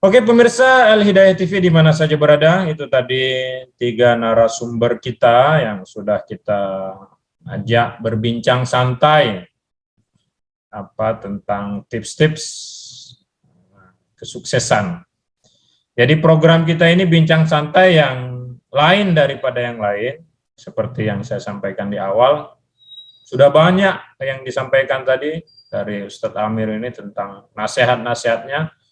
Oke pemirsa Al-Hidayah TV di mana saja berada, itu tadi 3 narasumber kita yang sudah kita ajak berbincang santai tentang tips-tips kesuksesan. Jadi program kita ini bincang santai yang lain daripada yang lain, seperti yang saya sampaikan di awal. Sudah banyak yang disampaikan tadi dari Ustadz Amir ini tentang nasihat-nasihatnya,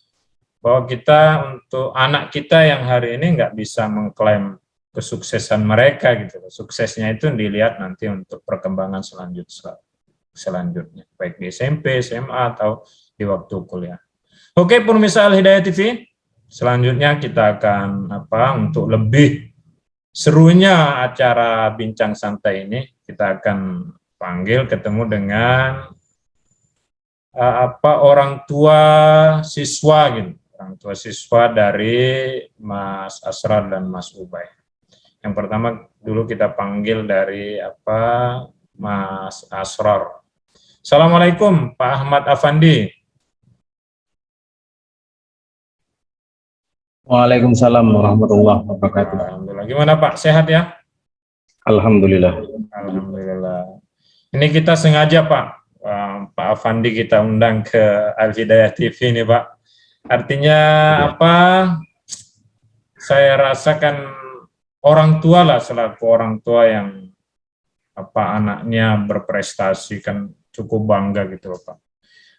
bahwa kita untuk anak kita yang hari ini nggak bisa mengklaim kesuksesan mereka gitu. Suksesnya itu dilihat nanti untuk perkembangan selanjutnya, baik di SMP, SMA atau di waktu kuliah. Oke, pemirsa Al-Hidayah TV, selanjutnya kita akan untuk lebih serunya acara bincang santai ini, kita akan panggil ketemu dengan orang tua siswa gitu. Orang tua siswa dari Mas Asrar dan Mas Ubay. Yang pertama dulu kita panggil dari Mas Asrar. Assalamualaikum Pak Ahmad Afandi. Waalaikumsalam warahmatullahi wabarakatuh. Alhamdulillah. Gimana Pak, sehat ya? Alhamdulillah. Alhamdulillah. Ini kita sengaja Pak Afandi kita undang ke Al-Hidayah TV ini Pak. Artinya saya rasakan orang tua lah, selaku orang tua yang anaknya berprestasi kan cukup bangga gitu Pak.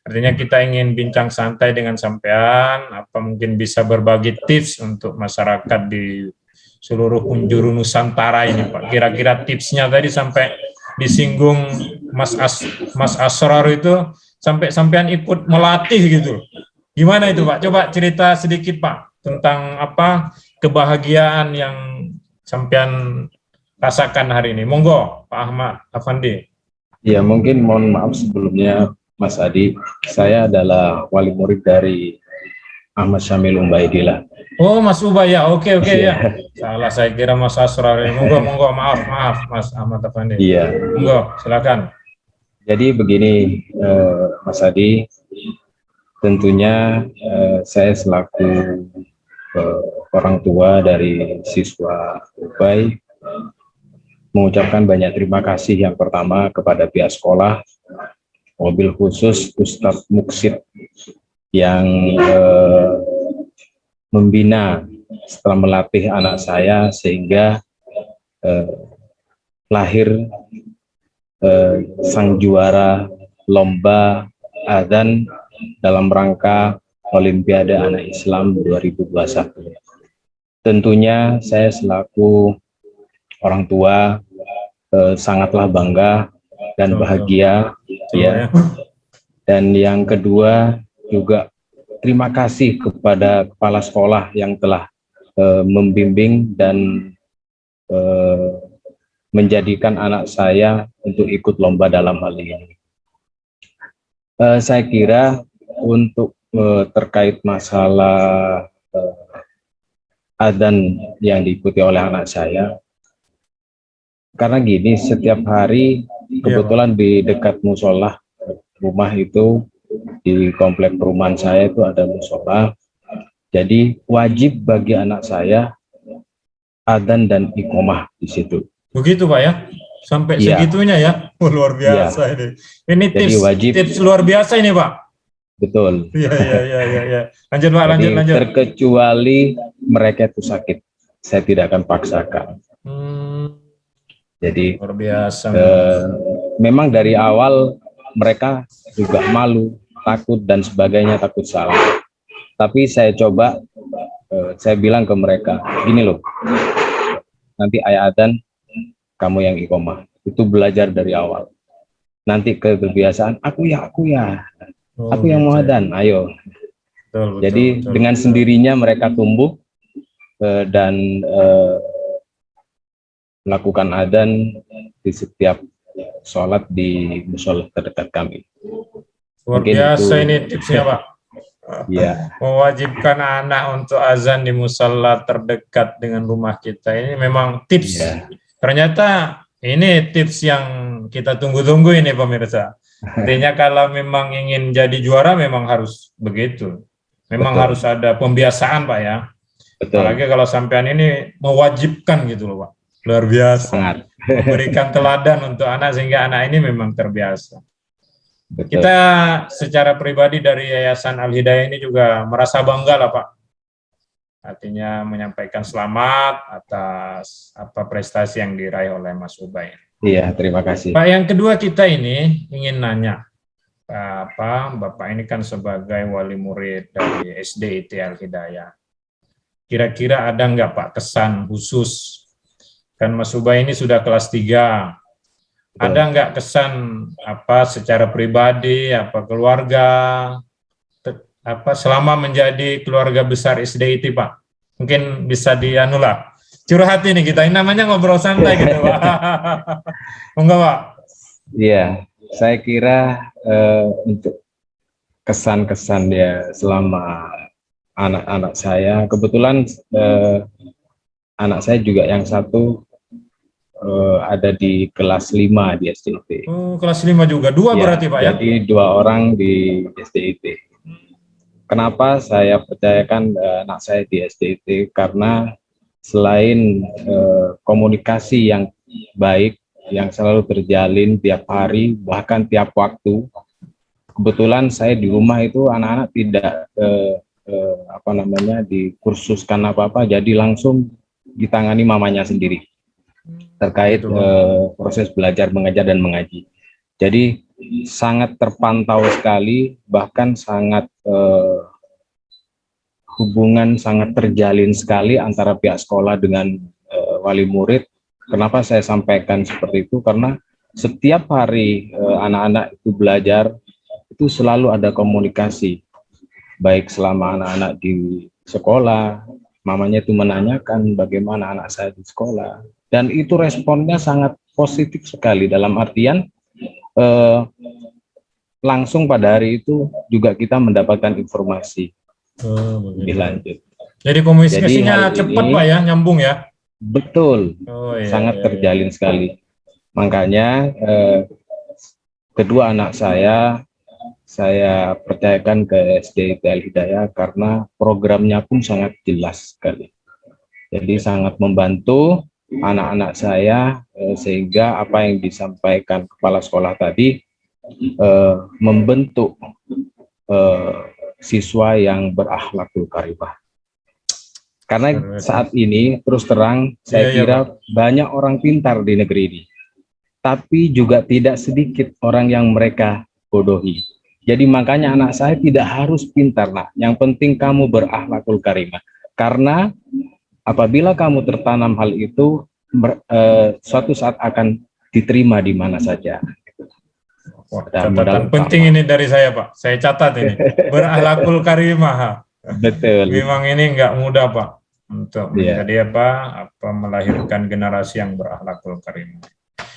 Artinya kita ingin bincang santai dengan sampean, mungkin bisa berbagi tips untuk masyarakat di seluruh penjuru Nusantara ini Pak. Kira-kira tipsnya tadi sampai disinggung Mas Asrar itu sampai sampean ikut melatih gitu. Gimana itu Pak? Coba cerita sedikit Pak tentang kebahagiaan yang sampean rasakan hari ini. Monggo Pak Ahmad Afandi. Ya mungkin mohon maaf sebelumnya Mas Adi, saya adalah wali murid dari Ahmad Syamil Ubaidillah. Oh Mas Ubay ya, oke ya. Salah saya kira Mas Asrar. Monggo maaf Mas Ahmad Afandi. Iya. Monggo silakan. Jadi begini Mas Adi, tentunya saya selaku orang tua dari siswa Ubay mengucapkan banyak terima kasih yang pertama kepada pihak sekolah, mobil khusus Ustadz Muksid yang membina setelah melatih anak saya sehingga lahir sang juara lomba adzan dalam rangka Olimpiade Anak Islam 2021. Tentunya saya selaku orang tua sangatlah bangga dan bahagia ya. Dan yang kedua juga terima kasih kepada kepala sekolah yang telah membimbing dan menjadikan anak saya untuk ikut lomba dalam hal ini. Saya kira untuk terkait masalah adzan yang diikuti oleh anak saya, karena gini, setiap hari kebetulan di dekat musola rumah itu, di komplek perumahan saya itu ada musola, jadi wajib bagi anak saya adzan dan iqomah di situ. Begitu Pak ya? Sampai segitunya ya? Luar biasa ini. Ini tips luar biasa ini Pak. Betul. Iya. Lanjut Pak, lanjut. Terkecuali mereka itu sakit, saya tidak akan paksakan. Jadi luar biasa. Memang dari awal mereka juga malu, takut dan sebagainya, takut salah. Tapi saya coba, saya bilang ke mereka, gini loh, nanti ayat adzan kamu yang iqomah. Itu belajar dari awal. Nanti kebiasaan, aku yang mau adzan, ayo. Betul, jadi dengan sendirinya mereka tumbuh dan melakukan adzan di setiap sholat di musola terdekat kami. Luar biasa ini tipsnya Pak. Ya. Mewajibkan anak untuk azan di musola terdekat dengan rumah kita, ini memang tips. Ya. Ternyata ini tips yang kita tunggu-tunggu ini pemirsa. Artinya kalau memang ingin jadi juara memang harus begitu. Memang Betul. harus ada pembiasaan Pak ya. Betul. Apalagi kalau sampean ini mewajibkan gitu loh Pak. Luar biasa. Sangat. Memberikan teladan untuk anak sehingga anak ini memang terbiasa. Betul. Kita secara pribadi dari Yayasan Al-Hidayah ini juga merasa bangga lah Pak. Artinya menyampaikan selamat atas apa prestasi yang diraih oleh Mas Ubay. Iya, terima kasih. Pak, yang kedua kita ini ingin nanya, Bapak ini kan sebagai wali murid dari SDIT Al-Hidayah. Kira-kira ada nggak Pak kesan khusus? Kan Mas Ubay ini sudah kelas 3. Ada nggak kesan apa secara pribadi, apa keluarga, apa selama menjadi keluarga besar SDIT Pak? Mungkin bisa dianulah. Curhat ini kita, ini namanya ngobrol santai gitu Pak. Enggak Pak? Iya, saya kira untuk kesan-kesan ya selama anak-anak saya, kebetulan anak saya juga yang satu ada di kelas 5 di SDIT. Oh, kelas 5 juga, 2 Ya, berarti Pak ya? jadi 2 orang di SDIT. Kenapa saya percayakan anak saya di SDIT? Karena selain komunikasi yang baik, yang selalu terjalin tiap hari, bahkan tiap waktu, kebetulan saya di rumah itu anak-anak tidak dikursuskan apa-apa, jadi langsung ditangani mamanya sendiri terkait proses belajar mengajar dan mengaji. Jadi sangat terpantau sekali, bahkan sangat hubungan sangat terjalin sekali antara pihak sekolah dengan wali murid. Kenapa saya sampaikan seperti itu? Karena setiap hari anak-anak itu belajar, itu selalu ada komunikasi. Baik selama anak-anak di sekolah, mamanya itu menanyakan bagaimana anak saya di sekolah. Dan itu responnya sangat positif sekali, dalam artian langsung pada hari itu juga kita mendapatkan informasi lebih lanjut. Jadi komunikasinya cepat Pak ya, nyambung ya? Betul, sangat terjalin sekali. Makanya kedua anak saya percayakan ke SDIT Al-Hidayah karena programnya pun sangat jelas sekali. Jadi sangat membantu anak-anak saya sehingga apa yang disampaikan kepala sekolah tadi membentuk siswa yang berakhlakul karimah. Karena saat ini terus terang saya kira banyak orang pintar di negeri ini, tapi juga tidak sedikit orang yang mereka bodohi. Jadi makanya anak saya tidak harus pintar, nak. Yang penting kamu berakhlakul karimah. Karena apabila kamu tertanam hal itu, suatu saat akan diterima di mana saja. Catatan penting ini dari saya Pak, saya catat ini, berakhlakul karimah. Betul. Memang ini nggak mudah Pak, untuk menjadi melahirkan generasi yang berakhlakul karimah.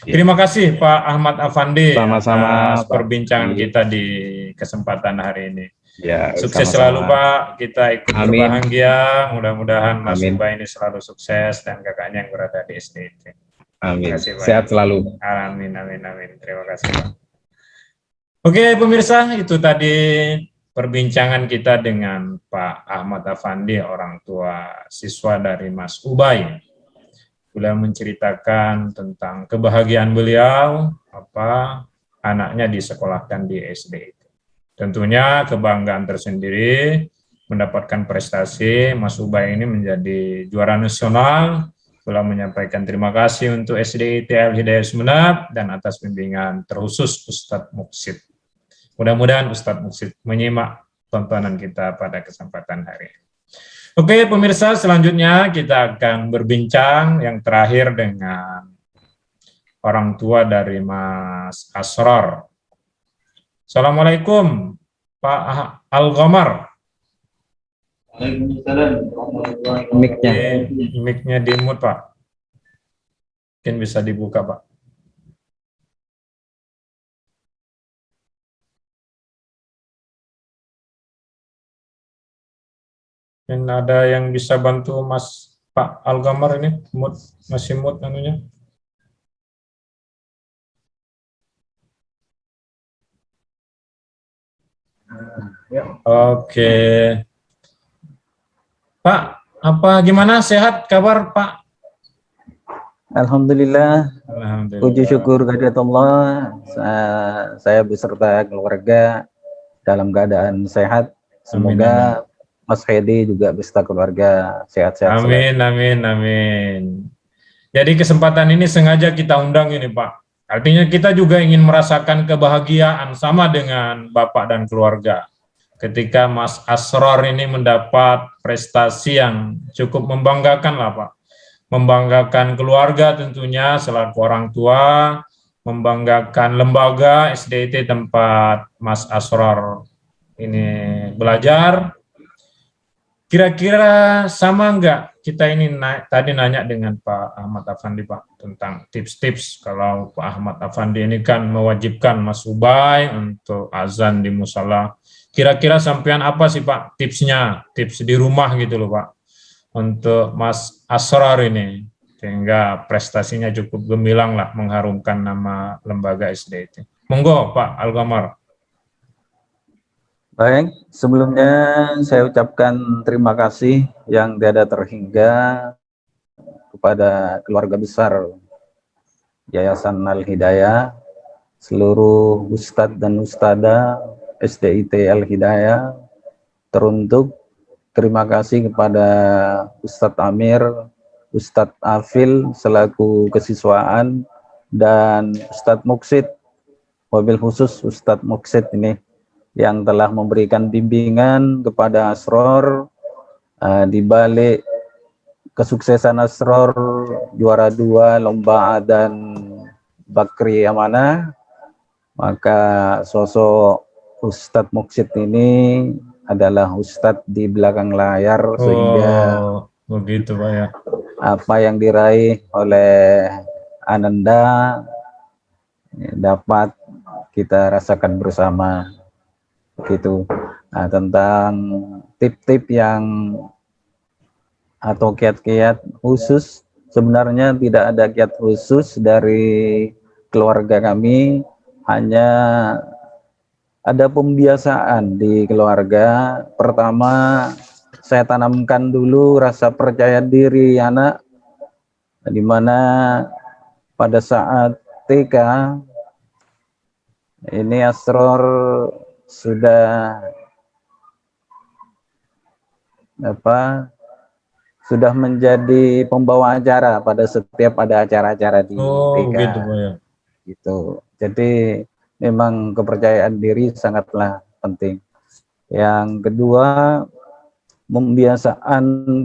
Terima kasih Pak Ahmad Afandi atas perbincangan kita di kesempatan hari ini. Ya, sukses selalu Pak, kita ikut berbahagia, mudah-mudahan Mas Ubay ini selalu sukses dan kakaknya yang berada di SDIT. Amin. Sehat selalu. Amin, amin, amin. Terima kasih Pak. Oke pemirsa, itu tadi perbincangan kita dengan Pak Ahmad Afandi, orang tua siswa dari Mas Ubay. Beliau menceritakan tentang kebahagiaan beliau, anaknya disekolahkan di SDIT. Tentunya kebanggaan tersendiri mendapatkan prestasi. Mas Ubay ini menjadi juara nasional. Beliau menyampaikan terima kasih untuk SDIT Al-Hidayah Sumeneb dan atas bimbingan terkhusus Ustadz Muksid. Mudah-mudahan Ustadz Muksid menyimak tontonan kita pada kesempatan hari ini. Oke pemirsa, selanjutnya kita akan berbincang yang terakhir dengan orang tua dari Mas Asror. Assalamualaikum Pak Al-Ghamar. Mic-nya di-mute Pak. Mungkin bisa dibuka Pak. Dan ada yang bisa bantu Mas Pak Al-Ghamar ini, masih mute anunya. Oke. Pak, apa gimana, sehat kabar Pak? Alhamdulillah, puji Alhamdulillah. syukur kehadirat Allah. Saya beserta keluarga dalam keadaan sehat. Amin, amin. Semoga Mas Hedi juga beserta keluarga sehat-sehat selalu. Amin, amin, amin. Jadi kesempatan ini sengaja kita undang ini Pak. Artinya kita juga ingin merasakan kebahagiaan sama dengan Bapak dan keluarga. Ketika Mas Asror ini mendapat prestasi yang cukup membanggakan lah Pak. Membanggakan keluarga tentunya selaku orang tua, membanggakan lembaga SDIT tempat Mas Asror ini belajar. Kira-kira sama enggak kita ini tadi nanya dengan Pak Ahmad Afandi Pak tentang tips-tips, kalau Pak Ahmad Afandi ini kan mewajibkan Mas Ubay untuk azan di musala. Kira-kira sampean apa sih Pak tipsnya, tips di rumah gitu loh Pak, untuk Mas Asrar ini sehingga prestasinya cukup gemilang lah, mengharumkan nama lembaga SDIT. Monggo Pak Algamar. Baik, sebelumnya saya ucapkan terima kasih yang tiada terhingga kepada keluarga besar Yayasan Al-Hidayah, seluruh Ustadz dan Ustadzah SDIT Al-Hidayah, teruntuk terima kasih kepada Ustadz Amir, Ustadz Afil selaku kesiswaan, dan Ustadz Muksid, wabil khusus Ustadz Muksid ini yang telah memberikan bimbingan kepada Asror di balik kesuksesan Asror juara 2 lomba adzan Bakri Amanah. Maka sosok Ustadz Muksid ini adalah Ustadz di belakang layar, sehingga begitu Pak ya. Apa yang diraih oleh Ananda dapat kita rasakan bersama. Begitu. Nah, tentang tip-tip yang atau kiat-kiat khusus, sebenarnya tidak ada kiat khusus dari keluarga kami, hanya ada pembiasaan di keluarga. Pertama, saya tanamkan dulu rasa percaya diri anak, di mana pada saat TK ini Asror sudah menjadi pembawa acara pada setiap ada acara-acara di TK. Gitu Pak ya. Gitu. Jadi memang kepercayaan diri sangatlah penting. Yang kedua, pembiasaan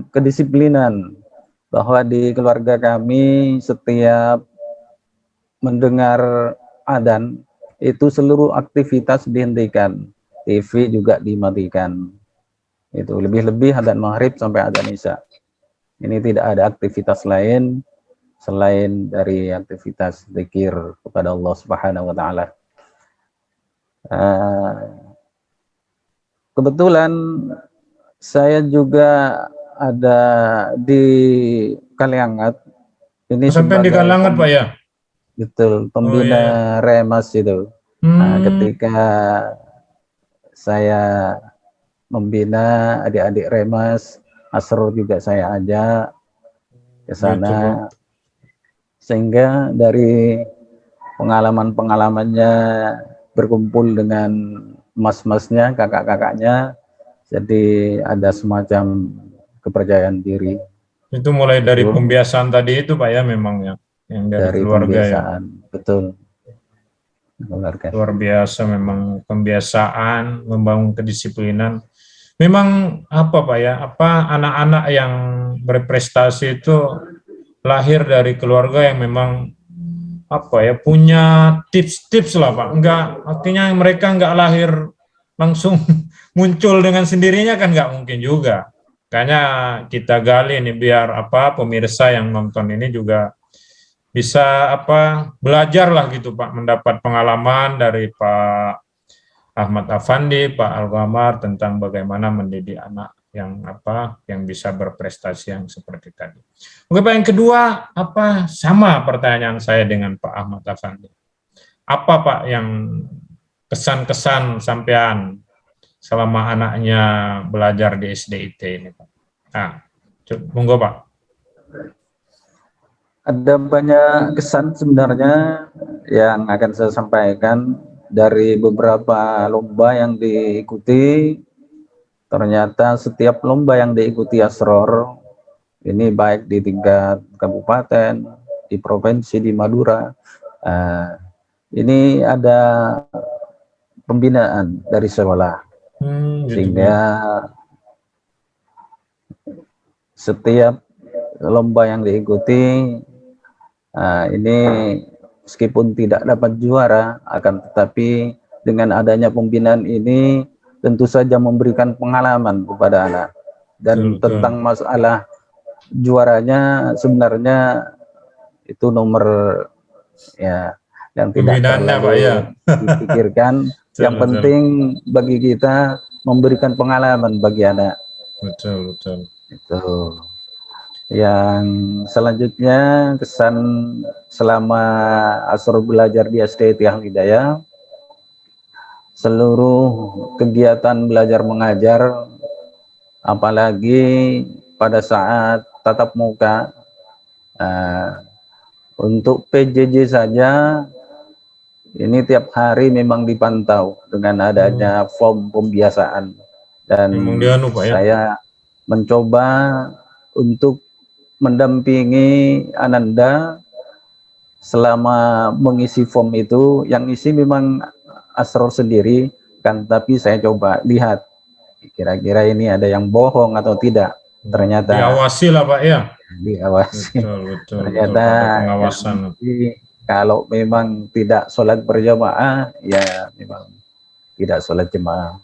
kedisiplinan, bahwa di keluarga kami setiap mendengar adzan itu seluruh aktivitas dihentikan, TV juga dimatikan. Itu lebih-lebih adzan maghrib sampai adzan isya. Ini tidak ada aktivitas lain selain dari aktivitas zikir kepada Allah Subhanahu wa taala. Kebetulan saya juga ada di Kaliangat. Ini sampai di Kaliangat Pak ya. Betul, pembina Remas itu. Nah, ketika saya membina adik-adik Remas, Asror juga saya ajak ke sana, sehingga dari pengalaman-pengalamannya berkumpul dengan mas-masnya, kakak-kakaknya, jadi ada semacam kepercayaan diri. Itu mulai dari pembiasaan tadi itu Pak ya, memang ya, yang dari keluarga ya. Betul. Keluarga. Luar biasa memang pembiasaan, membangun kedisiplinan. Memang apa Pak ya, apa anak-anak yang berprestasi itu lahir dari keluarga yang memang apa ya, punya tips-tips lah Pak. Enggak, artinya mereka enggak lahir langsung muncul dengan sendirinya, kan enggak mungkin juga. Makanya kita gali nih biar apa pemirsa yang nonton ini juga bisa apa belajar lah gitu Pak, mendapat pengalaman dari Pak Ahmad Afandi, Pak Algamar tentang bagaimana mendidik anak yang apa yang bisa berprestasi yang seperti tadi. Oke Pak, yang kedua apa, sama pertanyaan saya dengan Pak Ahmad Afandi. Apa Pak yang kesan-kesan sampean selama anaknya belajar di SDIT ini Pak? Nah, monggo Pak. Ada banyak kesan sebenarnya yang akan saya sampaikan dari beberapa lomba yang diikuti. Ternyata setiap lomba yang diikuti Asror ini baik di tingkat kabupaten, di provinsi, di Madura, ini ada pembinaan dari sekolah, Gitu, sehingga setiap lomba yang diikuti ini meskipun tidak dapat juara, akan tetapi dengan adanya pembinaan ini tentu saja memberikan pengalaman kepada anak. Dan betul. tentang masalah juaranya sebenarnya itu nomor ya yang tidak Pembinaannya Pak terlalu ya. dipikirkan. Yang Betul. penting bagi kita memberikan pengalaman bagi anak. Betul. Itu. Yang selanjutnya kesan selama Asror belajar di SD Tiah Hidayah, seluruh kegiatan belajar mengajar, apalagi pada saat tatap muka, untuk PJJ saja ini tiap hari memang dipantau dengan adanya form pembiasaan, dan Pak, ya? saya mencoba untuk mendampingi Ananda selama mengisi form itu. Yang isi memang Asror sendiri kan, tapi saya coba lihat kira-kira ini ada yang bohong atau tidak. Ternyata diawasi lah Pak ya. Diawasi. Betul. Ternyata Ada pengawasan. Kalau memang tidak sholat berjamaah, ya memang tidak sholat jemaah.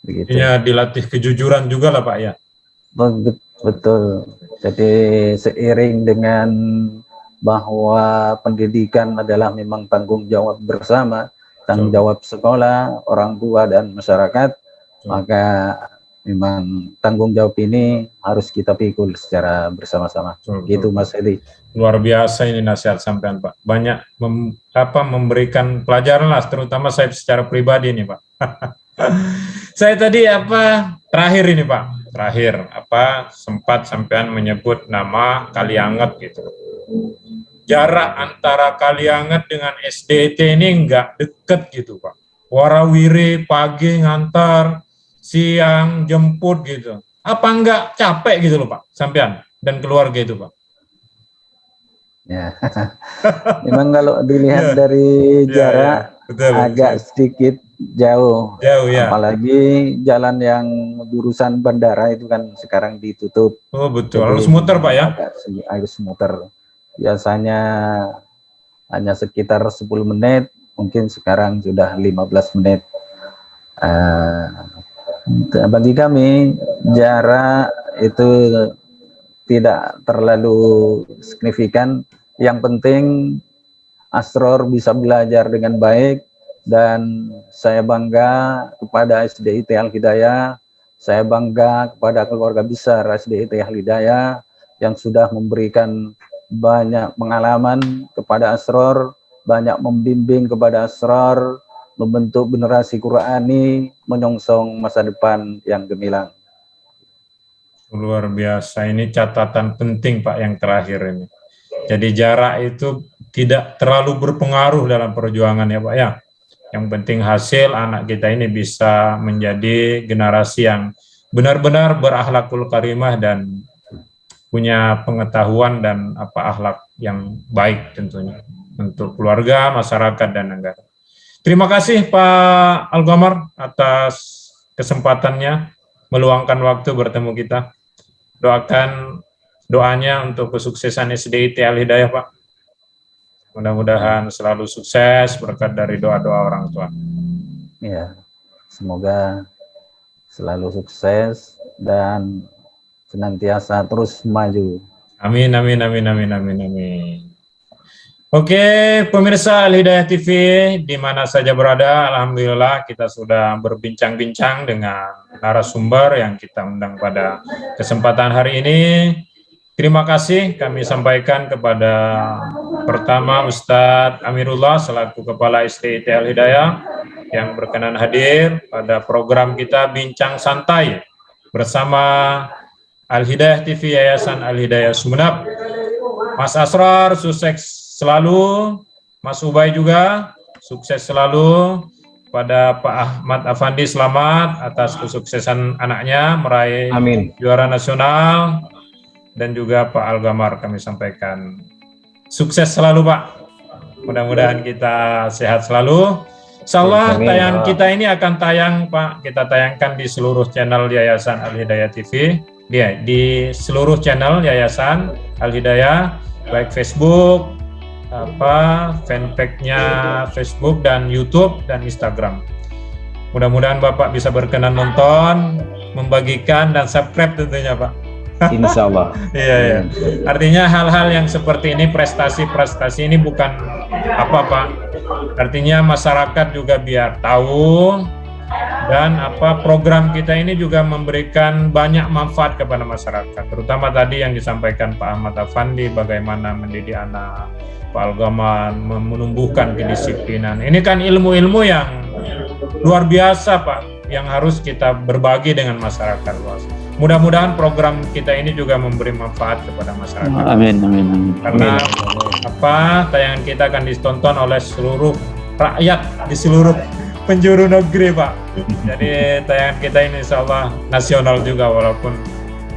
Begitu. Ini dilatih kejujuran juga lah Pak ya. Betul. Jadi seiring dengan bahwa pendidikan adalah memang tanggung jawab bersama, tanggung jawab sekolah, orang tua dan masyarakat, maka memang tanggung jawab ini harus kita pikul secara bersama-sama. Gitu Mas Edi. Luar biasa ini nasihat sampean Pak. Banyak memberikan pelajaran lah, terutama saya secara pribadi nih Pak. Saya tadi terakhir ini Pak, sempat sampean menyebut nama Kalianget gitu. Jarak antara Kalianget dengan SDIT ini enggak deket gitu Pak. Warawiri pagi ngantar, siang jemput gitu. Apa enggak capek gitu loh Pak, sampean dan keluarga itu Pak? Ya, memang kalau dilihat dari jarak agak sedikit jauh ya. Apalagi jalan yang jurusan bandara itu kan sekarang ditutup. Oh betul, harus muter Pak ya? Harus muter. Biasanya hanya sekitar 10 menit, mungkin sekarang sudah 15 menit. Bagi kami jarak itu tidak terlalu signifikan. Yang penting Asror bisa belajar dengan baik, dan saya bangga kepada SDIT Al Hidayah, saya bangga kepada keluarga besar SDIT Al Hidayah yang sudah memberikan banyak pengalaman kepada Asror, banyak membimbing kepada Asror, membentuk generasi Qurani, menyongsong masa depan yang gemilang. Luar biasa, ini catatan penting Pak yang terakhir ini. Jadi jarak itu tidak terlalu berpengaruh dalam perjuangan ya Pak ya. Yang penting hasil anak kita ini bisa menjadi generasi yang benar-benar berakhlakul karimah dan punya pengetahuan dan akhlak yang baik tentunya untuk keluarga, masyarakat dan negara. Terima kasih Pak Al-Qamar atas kesempatannya meluangkan waktu bertemu kita. Doakan doanya untuk kesuksesan SDIT Al Hidayah Pak. Mudah-mudahan selalu sukses berkat dari doa-doa orang tua. Ya, semoga selalu sukses dan senantiasa terus maju. Amin. Oke, pemirsa Al Hidayah TV di mana saja berada, alhamdulillah kita sudah berbincang-bincang dengan narasumber yang kita undang pada kesempatan hari ini. Terima kasih kami sampaikan kepada pertama Ustadz Amirullah selaku Kepala SDIT Al Hidayah yang berkenan hadir pada program kita Bincang Santai bersama Al-Hidayah TV Yayasan Al-Hidayah Sumeneb. Mas Asrar sukses selalu, Mas Ubay juga sukses selalu. Pada Pak Ahmad Afandi selamat atas kesuksesan anaknya meraih Amin. juara nasional, dan juga Pak Algamar kami sampaikan sukses selalu Pak. Mudah-mudahan kita sehat selalu. Insyaallah Amin. tayangan kita ini akan tayang Pak, kita tayangkan di seluruh channel Yayasan Al-Hidayah TV, di seluruh channel Yayasan Al-Hidayah, baik Facebook, fanpage-nya Facebook dan YouTube dan Instagram. Mudah-mudahan Bapak bisa berkenan nonton, membagikan dan subscribe tentunya Pak. Insya Allah. Iya. Artinya hal-hal yang seperti ini, prestasi-prestasi ini bukan apa Pak. Artinya masyarakat juga biar tahu, dan program kita ini juga memberikan banyak manfaat kepada masyarakat. Terutama tadi yang disampaikan Pak Ahmad Afandi, bagaimana mendidik anak, Pak Algamar menumbuhkan kedisiplinan. Ini kan ilmu-ilmu yang luar biasa Pak, yang harus kita berbagi dengan masyarakat luas. Mudah-mudahan program kita ini juga memberi manfaat kepada masyarakat. Amin, amin, amin. Karena tayangan kita akan ditonton oleh seluruh rakyat di seluruh penjuru negeri Pak. Jadi tayangan kita ini insya Allah nasional juga walaupun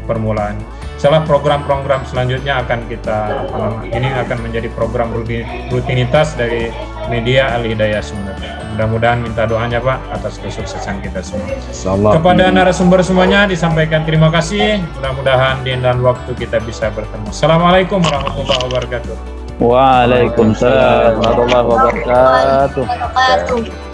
permulaan. Salah program-program selanjutnya akan kita ini akan menjadi program rutinitas dari media Al-Hidayah Sumeneb. Mudah-mudahan minta doanya Pak atas kesuksesan kita semua. Insyaallah. Kepada narasumber semuanya disampaikan terima kasih. Mudah-mudahan di lain waktu kita bisa bertemu. Assalamualaikum warahmatullahi wabarakatuh. Waalaikumsalam warahmatullahi wabarakatuh.